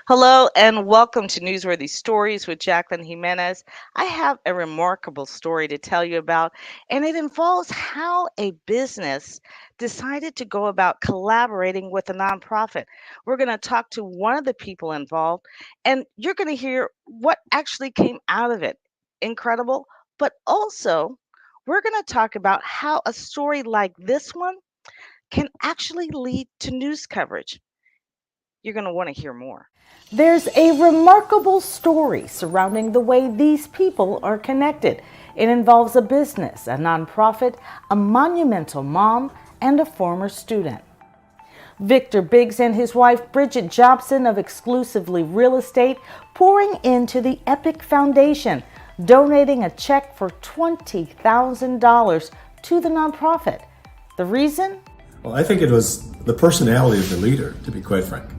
Hello and welcome to Newsworthy Stories with Jacqueline Jimenez. I have a remarkable story to tell you about, and it involves how a business decided to go about collaborating with a nonprofit. We're going to talk to one of the people involved, and you're going to hear what actually came out of it. Incredible, but also we're going to talk about how a story like this one can actually lead to news coverage. You're going to want to hear more. There's a remarkable story surrounding the way these people are connected. It involves a business, a nonprofit, a monumental mom, and a former student. Victor Biggs and his wife Bridget Jobson of Exclusively Real Estate pouring into the Epic Foundation, donating a check for $20,000 to the nonprofit. The reason? Well, I think it was the personality of the leader, to be quite frank.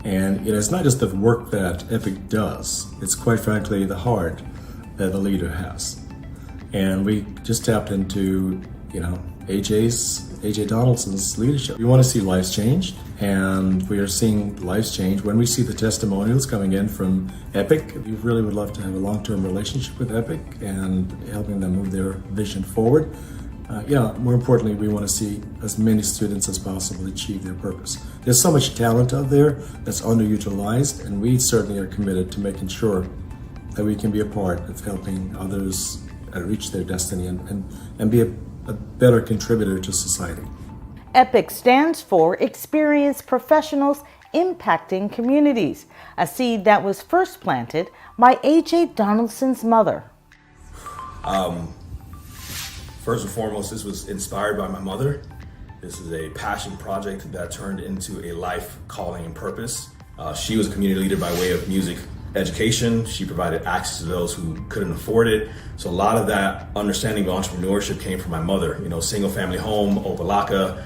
And it's not just the work that Epic does, it's quite frankly the heart that the leader has. And we just tapped into, AJ Donaldson's leadership. We want to see lives changed, and we are seeing lives change. When we see the testimonials coming in from Epic, we really would love to have a long-term relationship with Epic and helping them move their vision forward. More importantly, we want to see as many students as possible achieve their purpose. There's so much talent out there that's underutilized, and we certainly are committed to making sure that we can be a part of helping others reach their destiny and be a better contributor to society. EPIC stands for Experienced Professionals Impacting Communities, a seed that was first planted by A.J. Donaldson's mother. First and foremost, this was inspired by my mother. This is a passion project that turned into a life calling and purpose. She was a community leader by way of music education. She provided access to those who couldn't afford it. So a lot of that understanding of entrepreneurship came from my mother. Single family home, Opalaka.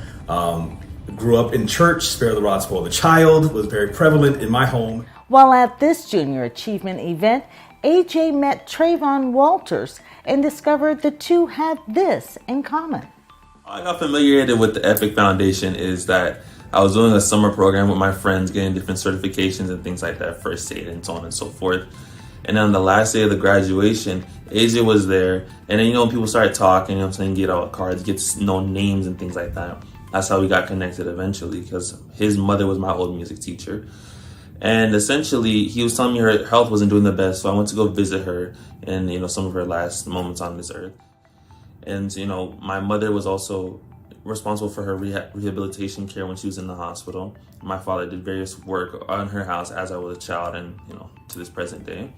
Grew up in church, spare the rod, spoil the child, was very prevalent in my home. While at this junior achievement event, AJ met Trayvon Walters and discovered the two had this in common. I got familiarity with the Epic Foundation is that I was doing a summer program with my friends, getting different certifications and things like that, first aid and so on and so forth. And then on the last day of the graduation, AJ was there. And then, when people started talking, get out cards, get to know names and things like that. That's how we got connected eventually, because his mother was my old music teacher. And essentially, he was telling me her health wasn't doing the best, so I went to go visit her in, some of her last moments on this earth. And, my mother was also responsible for her rehabilitation care when she was in the hospital. My father did various work on her house as I was a child and, to this present day.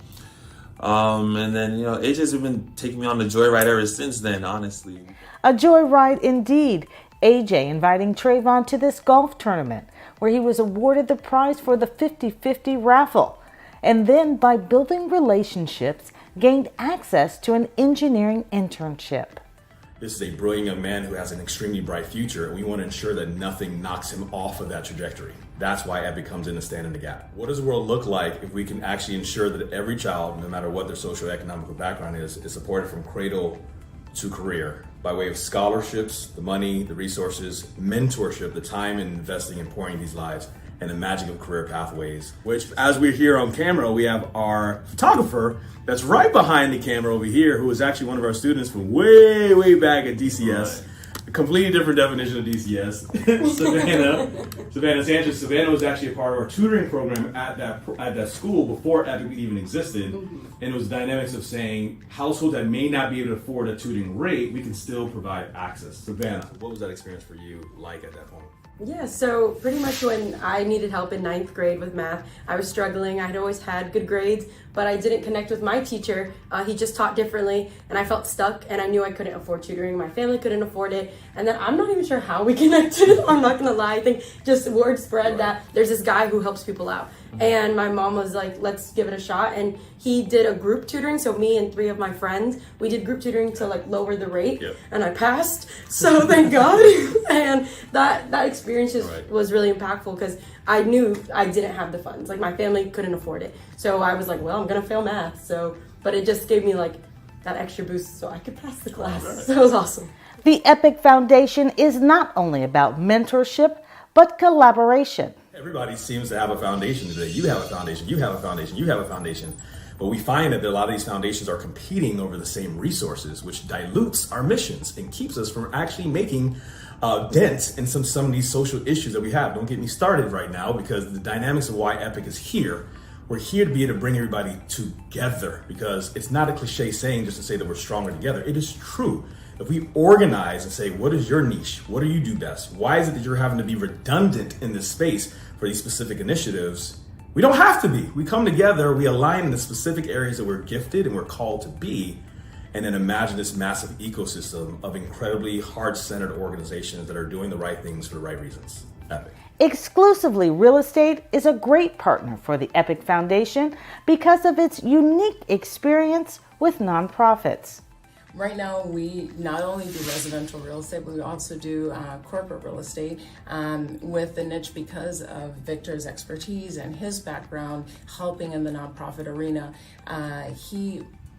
And then, AJ's been taking me on the joyride ever since then, honestly. A joyride indeed. AJ inviting Trayvon to this golf tournament, where he was awarded the prize for the 50-50 raffle, and then by building relationships, gained access to an engineering internship. This is a brilliant young man who has an extremely bright future, and we want to ensure that nothing knocks him off of that trajectory. That's why Epic comes in to stand in the gap. What does the world look like if we can actually ensure that every child, no matter what their socioeconomic background is supported from cradle to career by way of scholarships, the money, the resources, mentorship, the time in investing and pouring these lives, and the magic of career pathways, which, as we're here on camera, we have our photographer that's right behind the camera over here, who is actually one of our students from way, way back at DCS. A completely different definition of DCS. Savannah Sanchez. Savannah was actually a part of our tutoring program at that school before Epic even existed. And it was dynamics of saying households that may not be able to afford a tutoring rate, we can still provide access. Savannah, what was that experience for you like at that point? Yeah, so pretty much when I needed help in 9th grade with math, I was struggling. I had always had good grades, but I didn't connect with my teacher. He just taught differently, and I felt stuck, and I knew I couldn't afford tutoring. My family couldn't afford it, and then I'm not even sure how we connected. I'm not gonna lie. I think just word spread that there's this guy who helps people out. And my mom was like, let's give it a shot. And he did a group tutoring. So me and 3 of my friends, we did group tutoring to lower the rate. Yep. And I passed. So thank God. And that experience was really impactful because I knew I didn't have the funds. My family couldn't afford it. So I was like, well, I'm going to fail math. But it just gave me that extra boost so I could pass the class. Right. So it was awesome. The Epic Foundation is not only about mentorship, but collaboration. Everybody seems to have a foundation today. You have a foundation, you have a foundation, you have a foundation. But we find that a lot of these foundations are competing over the same resources, which dilutes our missions and keeps us from actually making dents in some of these social issues that we have. Don't get me started right now, because the dynamics of why Epic is here. We're here to be able to bring everybody together, because it's not a cliche saying just to say that we're stronger together. It is true. If we organize and say, what is your niche? What do you do best? Why is it that you're having to be redundant in this space for these specific initiatives? We don't have to be. We come together, we align in the specific areas that we're gifted and we're called to be, and then imagine this massive ecosystem of incredibly heart-centered organizations that are doing the right things for the right reasons. Epic. Exclusively Real Estate is a great partner for the Epic Foundation because of its unique experience with nonprofits. Right now, we not only do residential real estate, but we also do corporate real estate with the niche because of Victor's expertise and his background helping in the nonprofit arena.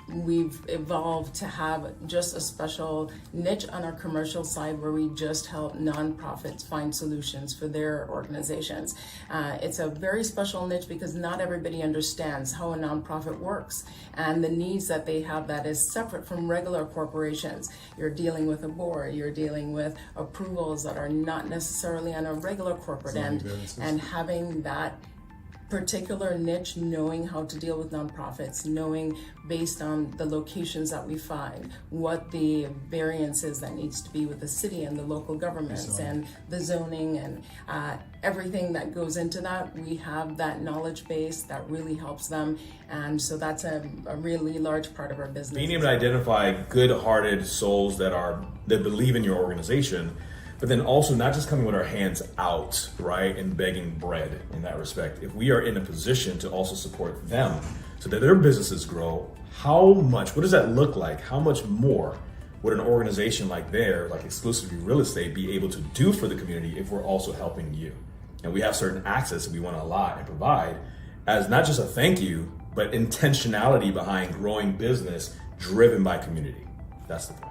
We've evolved to have just a special niche on our commercial side where we just help nonprofits find solutions for their organizations. It's a very special niche because not everybody understands how a nonprofit works and the needs that they have that is separate from regular corporations. You're dealing with a board, you're dealing with approvals that are not necessarily on a regular corporate end, and having that particular niche, knowing how to deal with nonprofits, knowing based on the locations that we find, what the variance is that needs to be with the city and the local governments and the zoning and everything that goes into that. We have that knowledge base that really helps them. And so that's a really large part of our business. Being able to identify good-hearted souls that believe in your organization, but then also not just coming with our hands out, right, and begging bread in that respect. If we are in a position to also support them so that their businesses grow, what does that look like? How much more would an organization like Exclusively Real Estate be able to do for the community if we're also helping you? And we have certain access that we want to allot and provide as not just a thank you, but intentionality behind growing business driven by community. That's the point.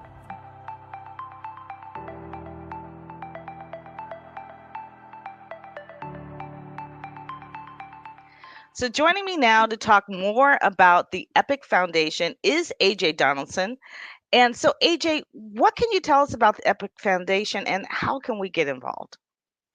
So joining me now to talk more about the Epic Foundation is AJ Donaldson. And so AJ, what can you tell us about the Epic Foundation and how can we get involved?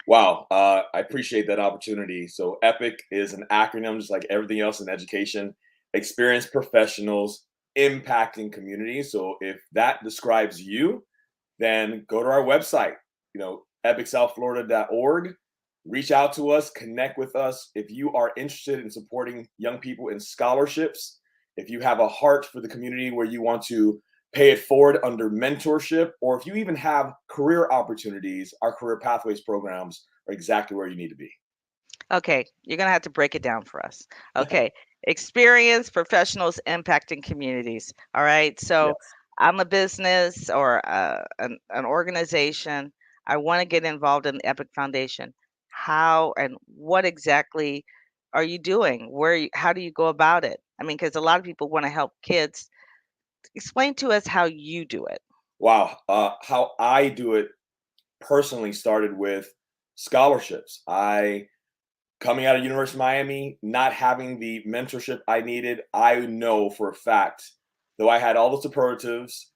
Wow, I appreciate that opportunity. So EPIC is an acronym, just like everything else in education, experienced professionals impacting communities. So if that describes you, then go to our website, epicsouthflorida.org. Reach out to us, connect with us. If you are interested in supporting young people in scholarships, if you have a heart for the community where you want to pay it forward under mentorship, or if you even have career opportunities, our career pathways programs are exactly where you need to be. Okay, you're going to have to break it down for us. Okay, experienced professionals impacting communities. All right, so Yes. I'm a business or an organization. I want to get involved in the Epic Foundation. How and what exactly are you doing? How do you go about it? I mean, because a lot of people want to help kids. Explain to us how you do it. Wow. How I do it personally started with scholarships. Coming out of University of Miami, not having the mentorship I needed, I know for a fact, though I had all the superlatives,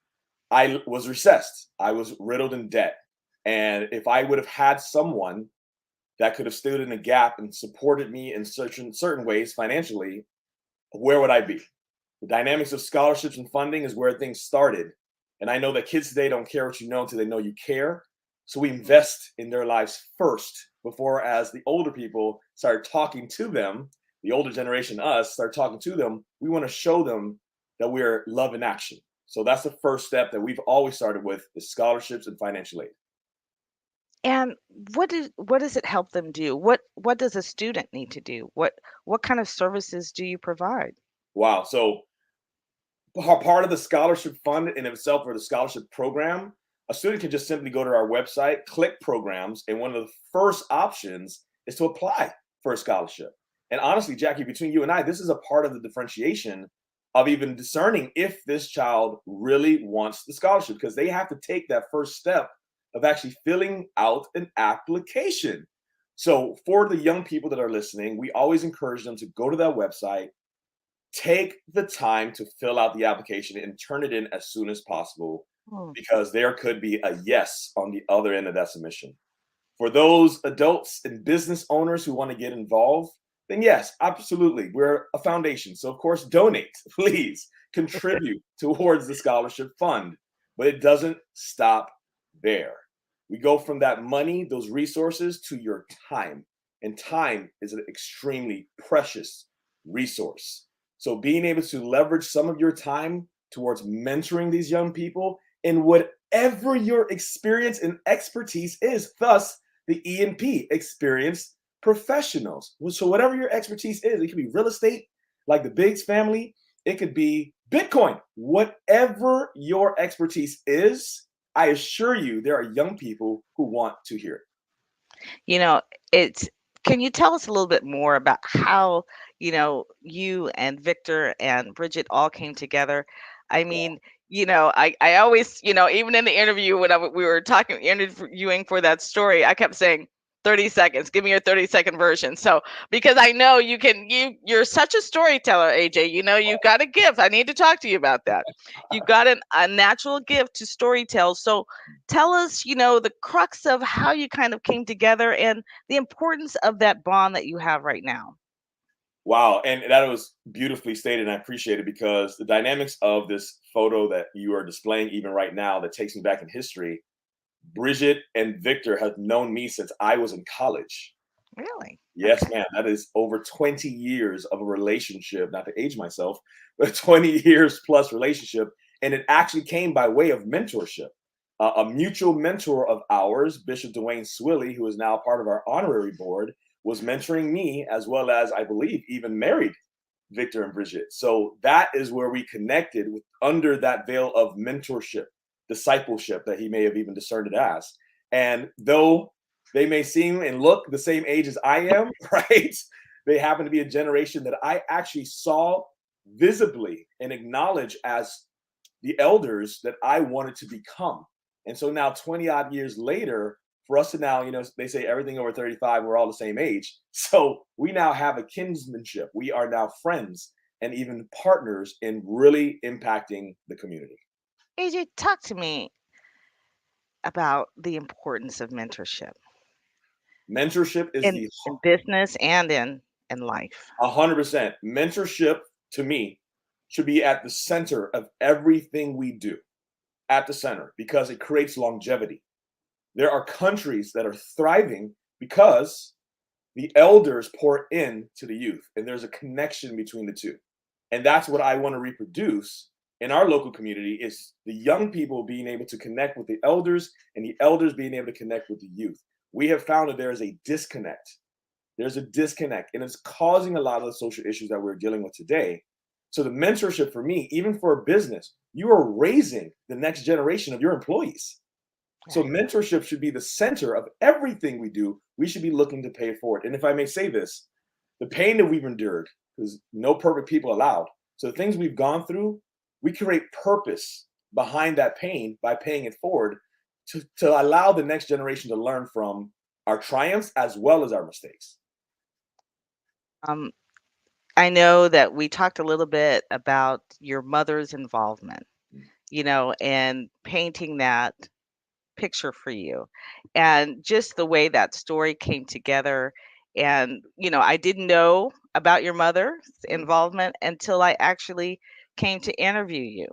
I was recessed. I was riddled in debt. And if I would have had someone that could have stood in a gap and supported me in certain ways financially, where would I be? The dynamics of scholarships and funding is where things started. And I know that kids today don't care what you know until they know you care. So we invest in their lives first before, as the older people start talking to them, the older generation, us, start talking to them, we want to show them that we're love in action. So that's the first step that we've always started with, is scholarships and financial aid. And what does it help them do? What does a student need to do? What kind of services do you provide? Wow. So part of the scholarship fund in itself, or the scholarship program, a student can just simply go to our website, click programs, and one of the first options is to apply for a scholarship. And honestly, Jackie, between you and I, this is a part of the differentiation of even discerning if this child really wants the scholarship, because they have to take that first step of actually filling out an application. So for the young people that are listening, we always encourage them to go to that website, take the time to fill out the application and turn it in as soon as possible, Mm. because there could be a yes on the other end of that submission. For those adults and business owners who want to get involved, then yes, absolutely. We're a foundation. So, of course, donate, please contribute towards the scholarship fund. But it doesn't stop there. We go from that money, those resources, to your time. And time is an extremely precious resource. So, being able to leverage some of your time towards mentoring these young people in whatever your experience and expertise is, thus, the E&P, experienced professionals. So whatever your expertise is, it could be real estate, like the Biggs family, it could be Bitcoin, whatever your expertise is, I assure you there are young people who want to hear it. You know, it's can you tell us a little bit more about how, you and Victor and Bridget all came together? I mean, I always, even in the interview when we were interviewing for that story, I kept saying 30 seconds. Give me your 30-second version. So, because I know you're such a storyteller, AJ. You've got a gift. I need to talk to you about that. You've got a natural gift to storytell. So, tell us, the crux of how you kind of came together and the importance of that bond that you have right now. Wow, and that was beautifully stated, and I appreciate it, because the dynamics of this photo that you are displaying even right now that takes me back in history, Bridget and Victor have known me since I was in college. Really? Yes, ma'am. That is over 20 years of a relationship, not to age myself, but 20 years plus relationship. And it actually came by way of mentorship. A mutual mentor of ours, Bishop Dwayne Swilly, who is now part of our honorary board, was mentoring me, as well as, I believe, even married Victor and Bridget. So that is where we connected under that veil of mentorship, discipleship that he may have even discerned it as. And though they may seem and look the same age as I am, right? They happen to be a generation that I actually saw visibly and acknowledge as the elders that I wanted to become. And so now, 20 odd years later, for us to now, they say everything over 35, we're all the same age. So we now have a kinsmanship. We are now friends and even partners in really impacting the community. AJ, talk to me about the importance of mentorship Mentorship is in the in business and in life. 100%. Mentorship, to me, should be at the center of everything we do, at the center, because it creates longevity. There are countries that are thriving because the elders pour in to the youth, and there's a connection between the two. And that's what I want to reproduce in our local community, is the young people being able to connect with the elders and the elders being able to connect with the youth. We have found that there is a disconnect. There's a disconnect, and it's causing a lot of the social issues that we're dealing with today. So the mentorship for me, even for a business, you are raising the next generation of your employees. So Right. mentorship should be the center of everything we do. We should be looking to pay it forward. And if I may say this, the pain that we've endured, because no perfect people allowed. So the things we've gone through, we create purpose behind that pain by paying it forward to allow the next generation to learn from our triumphs as well as our mistakes. Um, I know that we talked a little bit about your mother's involvement, and painting that picture for you, and just the way that story came together. And, I didn't know about your mother's involvement until I actually came to interview you.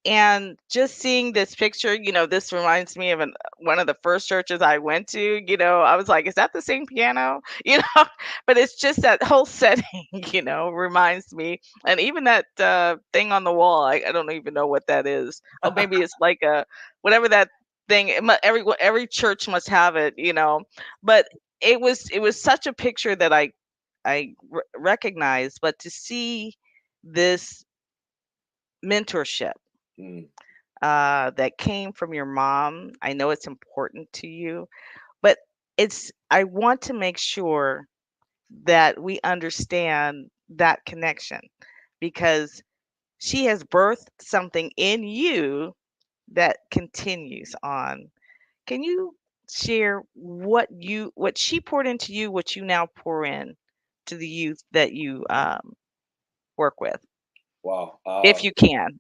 And just seeing this picture, this reminds me of one of the first churches I went to. I was like, is that the same piano? But it's just that whole setting, reminds me. And even that thing on the wall, I don't even know what that is. Oh, maybe it's like whatever that thing. Every church must have it, But it was such a picture that I recognized. But to see this mentorship Mm. that came from your mom. I know it's important to you, but I want to make sure that we understand that connection, because she has birthed something in you that continues on. Can you share what she poured into you, what you now pour in to the youth that you work with, Wow. if you can.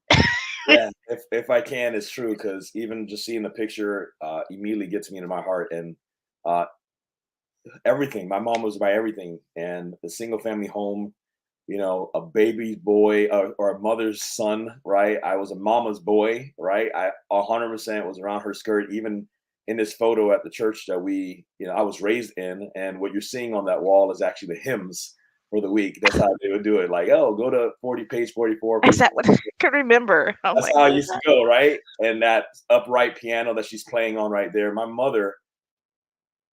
Yeah, if I can, it's true because even just seeing the picture immediately gets me into my heart and uh, everything. My mom was my everything, and the single family home, a baby's boy or a mother's son, right? I was a mama's boy, right? I 100% was around her skirt, even in this photo at the church that I was raised in. And what you're seeing on that wall is actually the hymns for the week. That's how they would do it. Like, oh, go to page 44, Is page. that what I can remember? I'm That's like, how I what is used to that? go, right? And that upright piano that she's playing on right there. My mother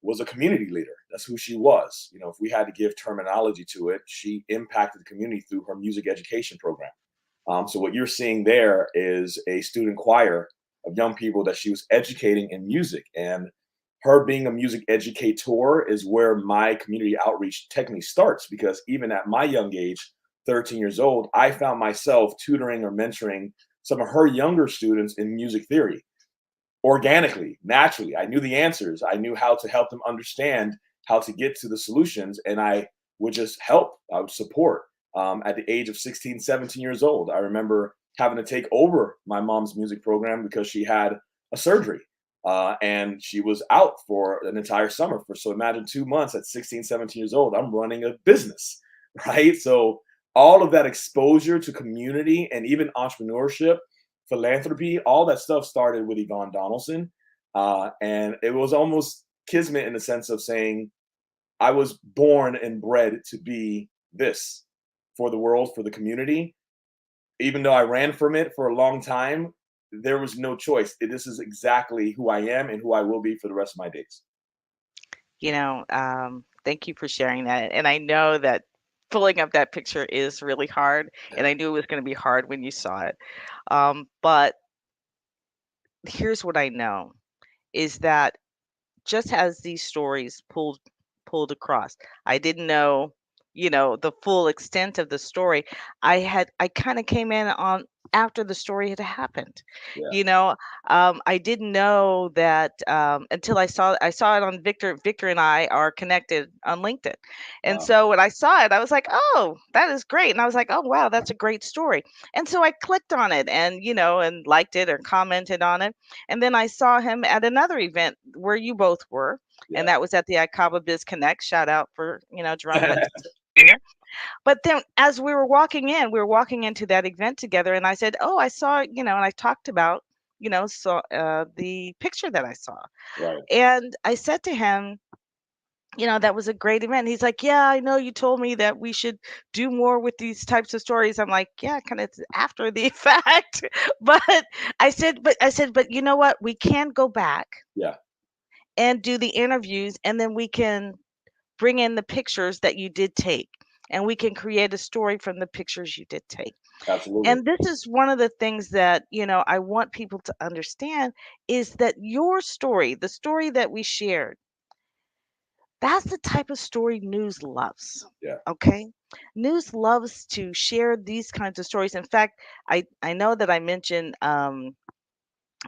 was a community leader. That's who she was. If we had to give terminology to it, she impacted the community through her music education program. So what you're seeing there is a student choir of young people that she was educating in music. And her being a music educator is where my community outreach technically starts because even at my young age, 13 years old, I found myself tutoring or mentoring some of her younger students in music theory organically, naturally. I knew the answers. I knew how to help them understand how to get to the solutions. And I would just help, I would support. At the age of 16, 17 years old, I remember having to take over my mom's music program because she had a surgery. And she was out for an entire summer. So imagine 2 months at 16, 17 years old, I'm running a business, right? So all of that exposure to community and even entrepreneurship, philanthropy, all that stuff started with Yvonne Donaldson. And it was almost kismet in the sense of saying, I was born and bred to be this for the world, for the community. Even though I ran from it for a long time, there was no choice. This is exactly who I am and who I will be for the rest of my days. Thank you for sharing that. And I know that pulling up that picture is really hard, and I knew it was going to be hard when you saw it. But here's what I know is that just as these stories pulled across, I didn't know, the full extent of the story. I kind of came in on after the story had happened. Yeah. You know, I didn't know that until I saw it on Victor. Victor and I are connected on LinkedIn, and Wow. so when I saw it, I was like, "Oh, that is great!" And I was like, "Oh, wow, that's a great story." And so I clicked on it and and liked it or commented on it. And then I saw him at another event where you both were, Yeah. and that was at the Icaba Biz Connect. Shout out for, Jerome Benson Jr. But then as we were walking into that event together, and I said, "Oh, I saw," and I talked about, the picture that I saw. Right. And I said to him, that was a great event. He's like, "Yeah, I know you told me that we should do more with these types of stories." I'm like, "Yeah, kind of after the fact." But but you know what? We can go back Yeah. and do the interviews, and then we can bring in the pictures that you did take, and we can create a story from the pictures you did take. Absolutely. And this is one of the things that, I want people to understand is that your story, the story that we shared, that's the type of story news loves. Yeah. Okay? News loves to share these kinds of stories. In fact, I know that I mentioned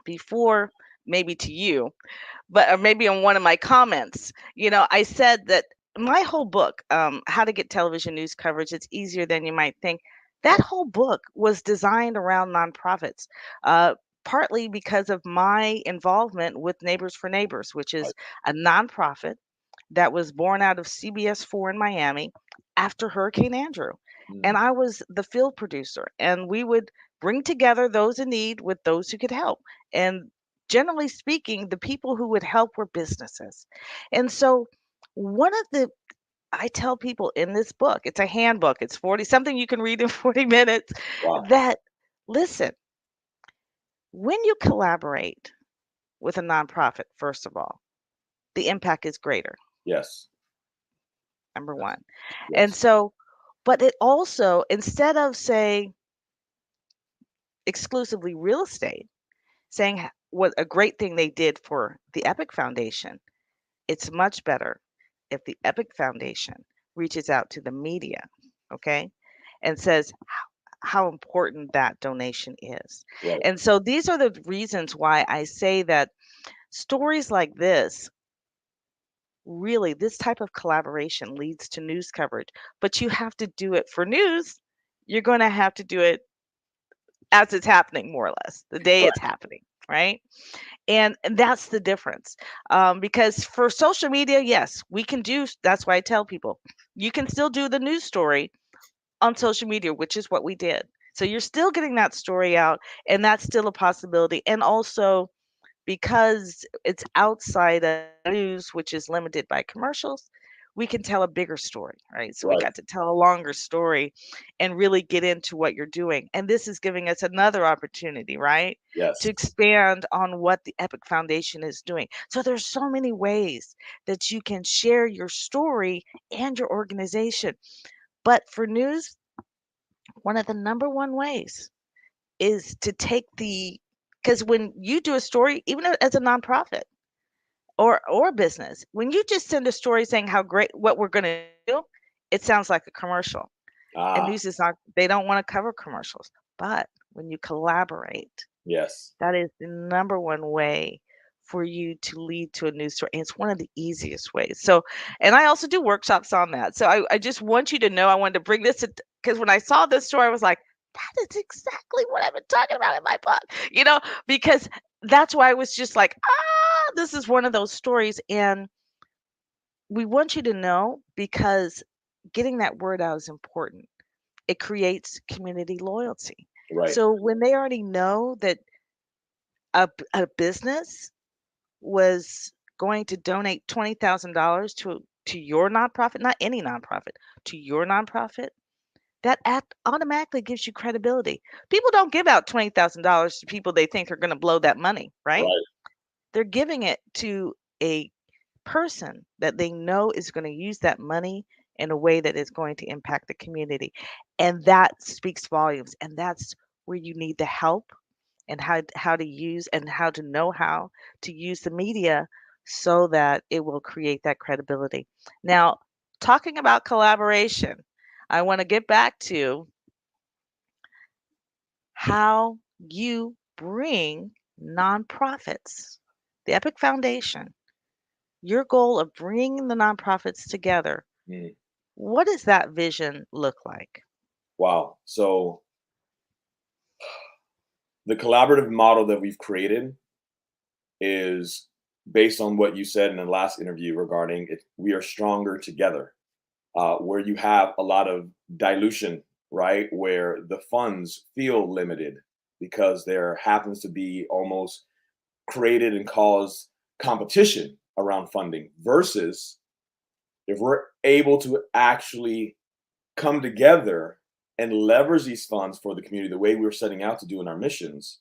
before, maybe to you, but or maybe in one of my comments, I said that my whole book, How to Get Television News Coverage, it's easier than you might think. That whole book was designed around nonprofits. Partly because of my involvement with Neighbors for Neighbors, which is Right. a nonprofit that was born out of CBS 4 in Miami after Hurricane Andrew. And Mm. I was the field producer, and we would bring together those in need with those who could help. And generally speaking, the people who would help were businesses. And so, one of the I tell people in this book, it's a handbook, it's 40 something you can read in 40 minutes, Wow. that listen, when you collaborate with a nonprofit, first of all, the impact is greater, Yes. number Yes. one. And Yes. so, but it also, instead of saying exclusively real estate, saying what a great thing they did for the Epic Foundation, it's much better if the Epic Foundation reaches out to the media, okay, and says how important that donation is. Right. And so these are the reasons why I say that stories like this really, this type of collaboration leads to news coverage, but you have to do it for news. You're going to have to do it as it's happening, more or less, the day it's happening, right? And that's the difference. Because for social media, yes, we can do, that's why I tell people, you can still do the news story on social media, which is what we did. So you're still getting that story out, and that's still a possibility. And also, because it's outside of news, which is limited by commercials, we can tell a bigger story, right? So we Right. got to tell a longer story and really get into what you're doing. And this is giving us another opportunity, right? To Yes. expand on what the Epic Foundation is doing. So there's so many ways that you can share your story and your organization. But for news, one of the number one ways is to take the, because when you do a story, even as a nonprofit or business, when you just send a story saying how great what we're going to do, it sounds like a commercial. And Ah, news is not, they don't want to cover commercials. But when you collaborate, yes. that is the number one way for you to lead to a news story. And it's one of the easiest ways. So, and I also do workshops on that. So I just want you to know, I wanted to bring this because when I saw this story, I was like, that is exactly what I've been talking about in my book, because that's why I was just like, this is one of those stories. And we want you to know because getting that word out is important. It creates community loyalty. Right. So when they already know that a business was going to donate $20,000 to your nonprofit, not any nonprofit, to your nonprofit, that act automatically gives you credibility. People don't give out $20,000 to people they think are going to blow that money, right? Right. They're giving it to a person that they know is going to use that money in a way that is going to impact the community. And that speaks volumes. And that's where you need the help and how to use and how to use the media so that it will create that credibility. Now, talking about collaboration, I want to get back to how you bring nonprofits, the Epic Foundation, your goal of bringing the nonprofits together. Mm. What does that vision look like? Wow. So the collaborative model that we've created is based on what you said in the last interview regarding it, we are stronger together, where you have a lot of dilution, right? Where the funds feel limited because there happens to be almost created and caused competition around funding versus if we're able to actually come together and leverage these funds for the community the way we're setting out to do in our missions.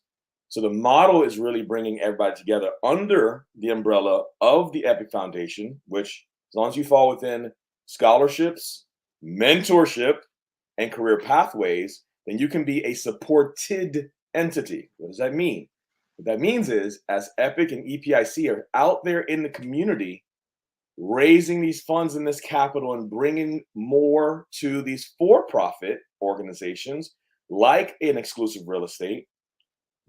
So the model is really bringing everybody together under the umbrella of the Epic Foundation, which as long as you fall within scholarships, mentorship, and career pathways, then you can be a supported entity. What does that mean? What that means is as Epic and EPIC are out there in the community raising these funds and this capital and bringing more to these for-profit organizations like an exclusive real estate,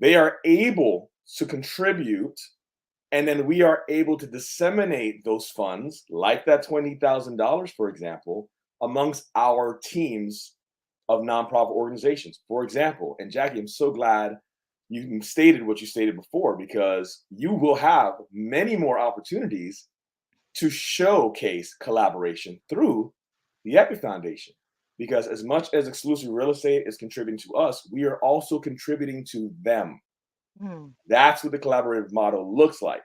they are able to contribute, and then we are able to disseminate those funds like that $20,000, for example, amongst our teams of nonprofit organizations, for example. And Jackie, I'm so glad you stated what you stated before, because you will have many more opportunities to showcase collaboration through the Epic Foundation. Because as much as exclusive real estate is contributing to us, we are also contributing to them. Hmm. That's what the collaborative model looks like.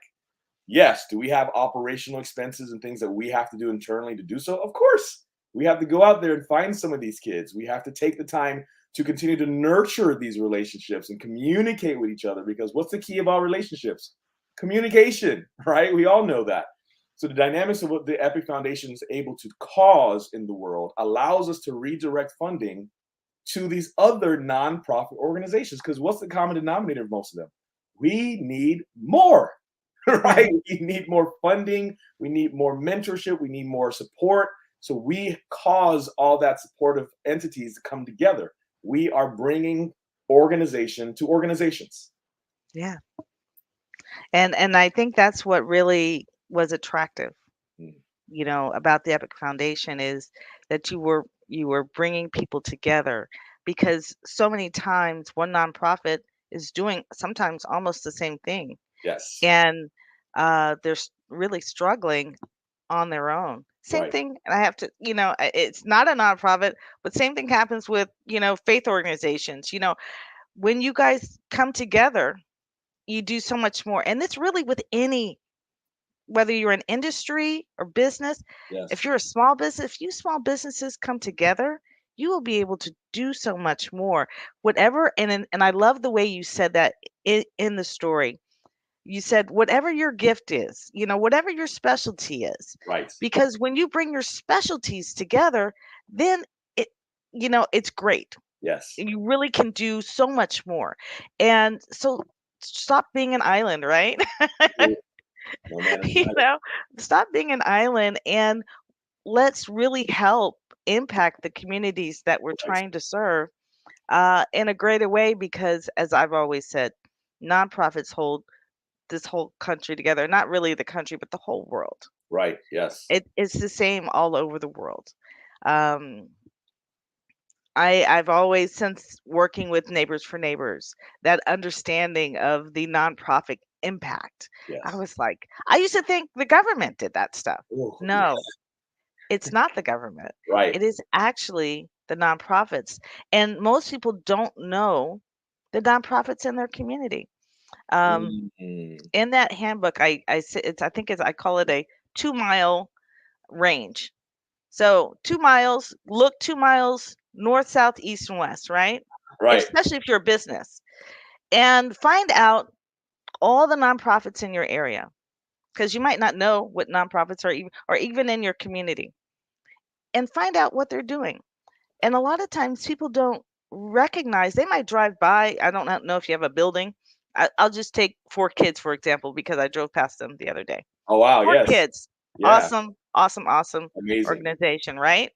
Yes, do we have operational expenses and things that we have to do internally to do so? Of course. We have to go out there and find some of these kids. We have to take the time to continue to nurture these relationships and communicate with each other, because what's the key about relationships? Communication, right? We all know that. So the dynamics of what the Epic Foundation is able to cause in the world allows us to redirect funding to these other nonprofit organizations. Because what's the common denominator of most of them? We need more, right? We need more funding. We need more mentorship. We need more support. So we cause all that supportive entities to come together. We are bringing organization to organizations. Yeah. And I think that's what really was attractive Mm. about the Epic Foundation is that you were bringing people together, because so many times one nonprofit is doing sometimes almost the same thing, Yes. and really struggling on their own. Same Right. thing, and I have to, it's not a nonprofit, but same thing happens with, faith organizations. When you guys come together, you do so much more. And it's really with any, whether you're in industry or business, if Yes. you're a small business, if you small businesses come together, you will be able to do so much more. Whatever, and I love the way you said that in the story. You said whatever your gift is, whatever your specialty is, Right. because when you bring your specialties together, then it, it's great. Yes. You really can do so much more. And so stop being an island, right? No man is you know, stop being an island, and let's really help impact the communities that we're right. trying to serve in a greater way, because as I've always said, nonprofits hold this whole country together. Not really the country, but the whole world. Right. Yes. It's the same all over the world. Um, I've always, since working with Neighbors for Neighbors, that understanding of the nonprofit impact. I Yes. was like, I used to think the government did that stuff. Ooh, No, yes. it's not the government. Right. It is actually the nonprofits. And most people don't know the nonprofits in their community. Um, Mm. in that handbook, I call it a 2 mile range. So 2 miles, look 2 miles north, south, east, and west, right? Right. Especially if you're a business, and find out all the nonprofits in your area, because you might not know what nonprofits are, even in your community, and find out what they're doing. And a lot of times people don't recognize, they might drive by. I don't know if you have a building. I'll just take Four Kids, for example, because I drove past them the other day. Oh wow. Four Yes. Kids, Yeah. awesome, awesome, awesome Amazing. organization, right?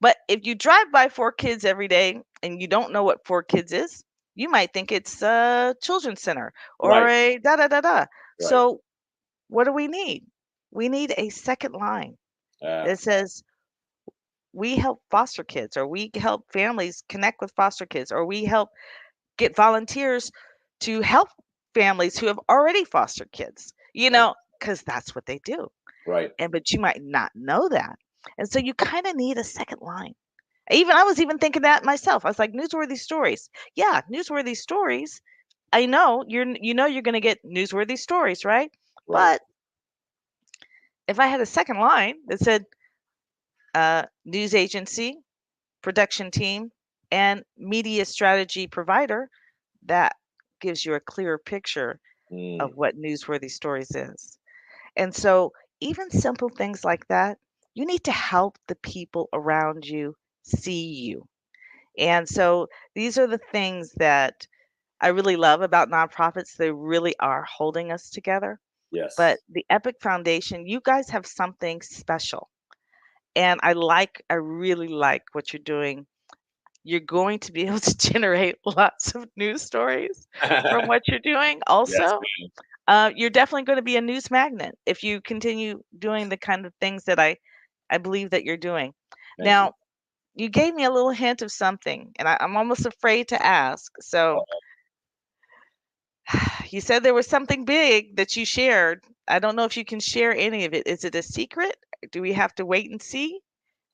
But if you drive by Four Kids every day and you don't know what Four Kids is, you might think it's a children's center or Right. a da da da da. Right. So what do we need? We need a second line Yeah. that says we help foster kids, or we help families connect with foster kids, or we help get volunteers to help families who have already fostered kids, Right. because that's what they do. Right. But you might not know that. And so you kind of need a second line. Even I was even thinking that myself. I was like, newsworthy stories. Yeah, newsworthy stories. I know you're going to get newsworthy stories, right? Right. But if I had a second line that said news agency, production team, and media strategy provider, that gives you a clearer picture of Mm. what newsworthy stories is. And so even simple things like that, you need to help the people around you see you. And so these are the things that I really love about nonprofits. They really are holding us together. But Yes. the Epic Foundation, you guys have something special. And I really like what you're doing. You're going to be able to generate lots of news stories from what you're doing. Yes, Also, ma'am. you're definitely going to be a news magnet if you continue doing the kind of things that I believe that you're doing. Thank you. Now, you gave me a little hint of something, and I'm almost afraid to ask. So, you said there was something big that you shared. I don't know if you can share any of it. Is it a secret? Do we have to wait and see?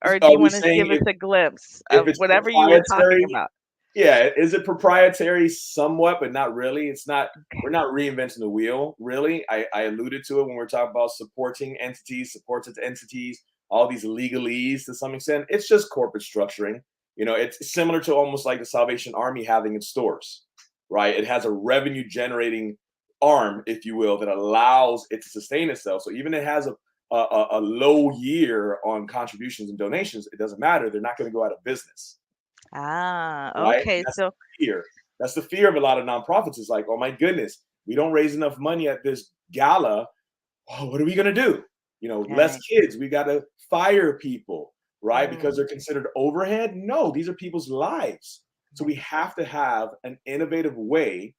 Or do Are you we want to saying give us a glimpse if of it's whatever you were talking proprietary? about? Yeah, is it proprietary somewhat, but not really? It's not. We're Okay. not reinventing the wheel, really. I alluded to it when we're talking about supporting entities, supported entities, all these legalese to some extent. It's just corporate structuring. It's similar to almost like the Salvation Army having its stores, right? It has a revenue generating arm, if you will, that allows it to sustain itself. So even if it has a low year on contributions and donations, it doesn't matter. They're not going to go out of business, Ah, right? okay. That's So, the fear. That's the fear of a lot of nonprofits. Is like, oh my goodness, we don't raise enough money at this gala. Oh, what are we gonna do? Less okay. kids. We gotta fire people, right? Because Mm, they're considered overhead. No, these are people's lives. So we right. have to have an innovative way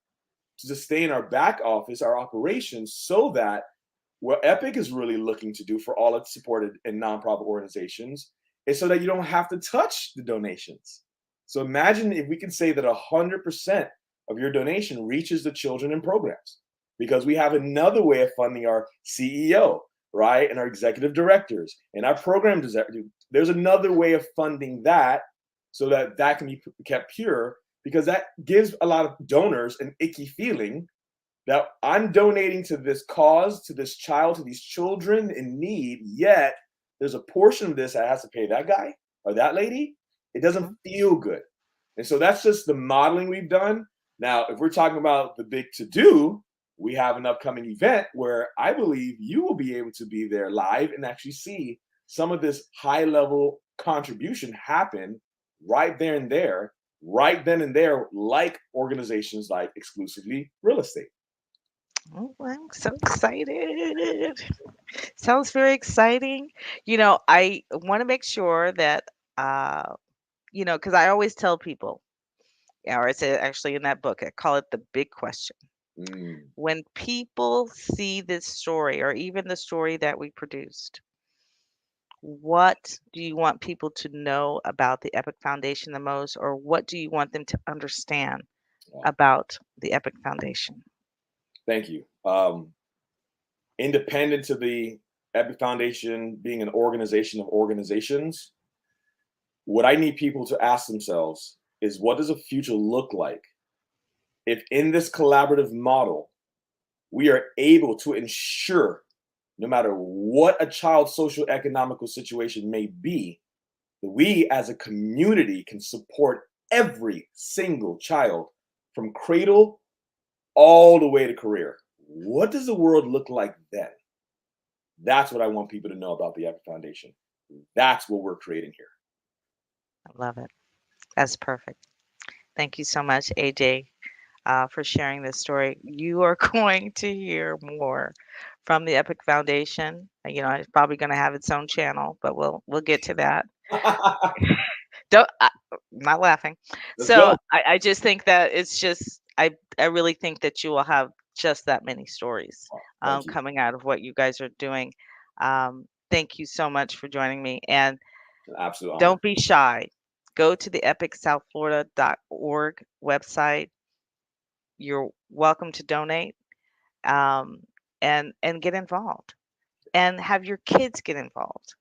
to sustain our back office, our operations, so that What Epic is really looking to do for all its supported and nonprofit organizations is so that you don't have to touch the donations. So imagine if we can say that 100% of your donation reaches the children in programs, because we have another way of funding our CEO, right? And our executive directors and our program directors. There's another way of funding that so that that can be kept pure, because that gives a lot of donors an icky feeling that I'm donating to this cause, to this child, to these children in need, yet there's a portion of this that has to pay that guy or that lady. It doesn't feel good. And so that's just the modeling we've done. Now, if we're talking about the big to do, we have an upcoming event where I believe you will be able to be there live and actually see some of this high level contribution happen right there and there, right then and there, like organizations like Exclusively Real Estate. Oh, I'm so excited. Sounds very exciting. I want to make sure that, uh, because I always tell people, or I said actually in that book, I call it the big question. Mm. When people see this story, or even the story that we produced, what do you want people to know about the Epic Foundation the most, or what do you want them to understand Wow. about the Epic Foundation? Thank you. Independent to the Epic Foundation being an organization of organizations, what I need people to ask themselves is, what does a future look like if in this collaborative model, we are able to ensure, no matter what a child's social economical situation may be, that we as a community can support every single child from cradle all the way to career. What does the world look like then? That's what I want people to know about the Epic Foundation. That's what we're creating here. I love it. That's perfect. Thank you so much, AJ, for sharing this story. You are going to hear more from the Epic Foundation. It's probably going to have its own channel, but we'll get to that. Don't not laughing. Let's So go. I just think that it's just I really think that you will have just that many stories Thank you. coming out of what you guys are doing. Thank you so much for joining me, and It's an absolute honor. don't be shy. Go to the epicsouthflorida.org website. You're welcome to donate, um, and get involved, and have your kids get involved.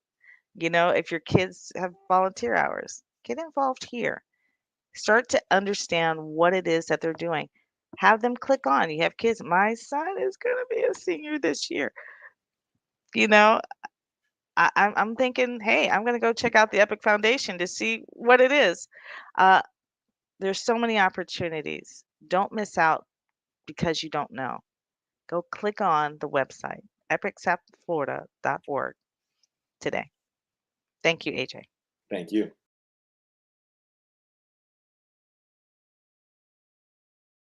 If your kids have volunteer hours, get involved here. Start to understand what it is that they're doing. Have them click on. You have kids. My son is going to be a senior this year. You know, I'm thinking, hey, I'm going to go check out the Epic Foundation to see what it is. Uh, there's so many opportunities. Don't miss out because you don't know. Go click on the website, epicsouthflorida.org today. Thank you, AJ. Thank you.